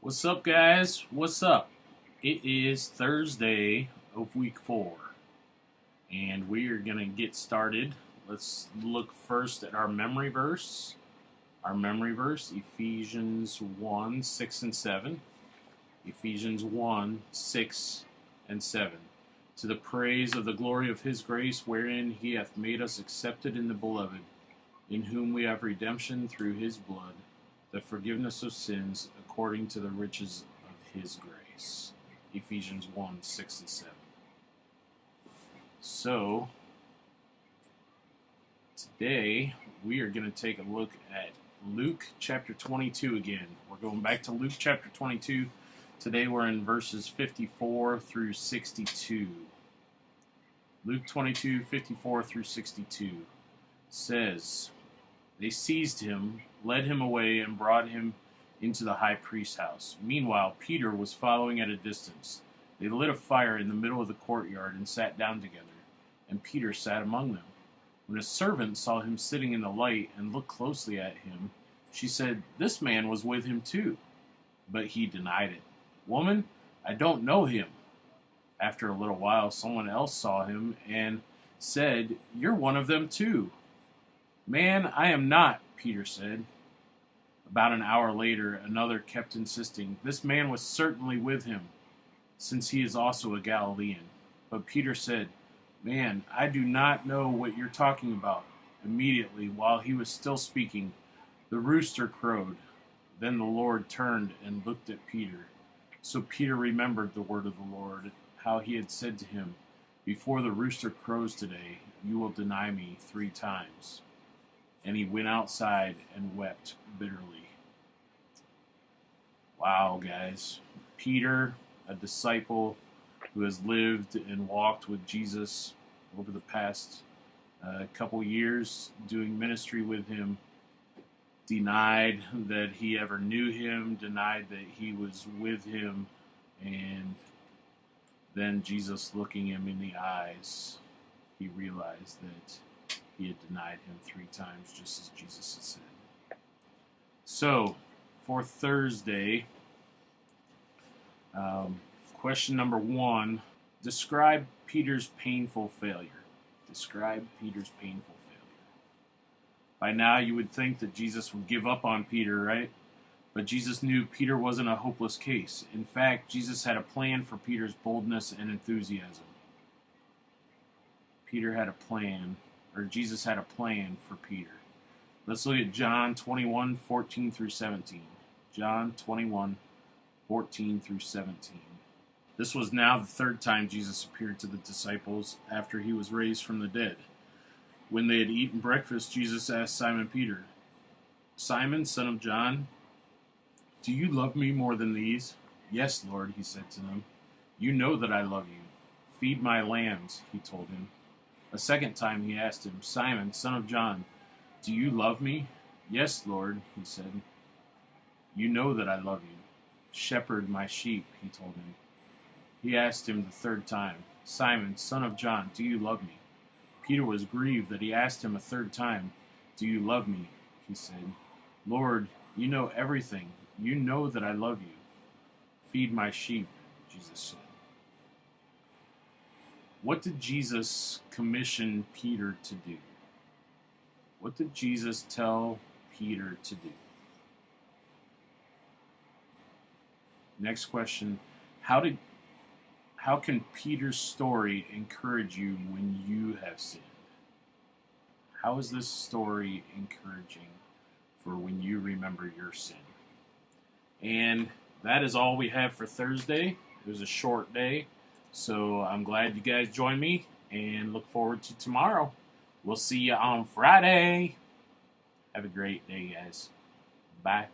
What's up, guys? What's up? It is Thursday of week 4, and we are going to get started. Let's look first at our memory verse. Our memory verse, Ephesians 1 6 and 7. Ephesians 1 6 and 7. To the praise of the glory of his grace, wherein he hath made us accepted in the beloved, in whom we have redemption through his blood, the forgiveness of sins according to the riches of his grace. Ephesians 1 6 and 7. So, today we are going to take a look at Luke chapter 22 again. We're going back to Luke chapter 22. Today we're in verses 54 through 62. Luke 22, 54 through 62 says, They seized him, led him away, and brought him into the high priest's house. Meanwhile, Peter was following at a distance. They lit a fire in the middle of the courtyard and sat down together, and Peter sat among them. When a servant saw him sitting in the light and looked closely at him, she said, This man was with him too. But he denied it. Woman, I don't know him. After a little while, someone else saw him and said, You're one of them too. Man, I am not, Peter said. About an hour later, another kept insisting, This man was certainly with him, since he is also a Galilean. But Peter said, Man, I do not know what you're talking about. Immediately, while he was still speaking, the rooster crowed. Then the Lord turned and looked at Peter. So Peter remembered the word of the Lord, how he had said to him, Before the rooster crows today, you will deny me 3 times. And he went outside and wept bitterly. Wow, guys. Peter, a disciple who has lived and walked with Jesus over the past couple years, doing ministry with him, denied that he ever knew him, denied that he was with him, and then Jesus looking him in the eyes, he realized that he had denied him 3 times, just as Jesus had said. So, for Thursday, question number 1, describe Peter's painful failure. Describe Peter's painful failure. By now, you would think that Jesus would give up on Peter, right? But Jesus knew Peter wasn't a hopeless case. In fact, Jesus had a plan for Peter's boldness and enthusiasm. Jesus had a plan for Peter. Let's look at John 21, 14 through 17. John 21, 14 through 17. This was now the 3rd time Jesus appeared to the disciples after he was raised from the dead. When they had eaten breakfast, Jesus asked Simon Peter, Simon, son of John, do you love me more than these? Yes, Lord, he said to them. You know that I love you. Feed my lambs, he told him. A second time he asked him, Simon, son of John, do you love me? Yes, Lord, he said. You know that I love you. Shepherd my sheep, he told him. He asked him the 3rd time, Simon, son of John, do you love me? Peter was grieved that he asked him a 3rd time, Do you love me? He said, Lord, you know everything. You know that I love you. Feed my sheep, Jesus said. What did Jesus commission Peter to do? What did Jesus tell Peter to do? Next question, how can Peter's story encourage you when you have sinned? How is this story encouraging for when you remember your sin? And that is all we have for Thursday. It was a short day, so I'm glad you guys joined me and look forward to tomorrow. We'll see you on Friday. Have a great day, guys. Bye.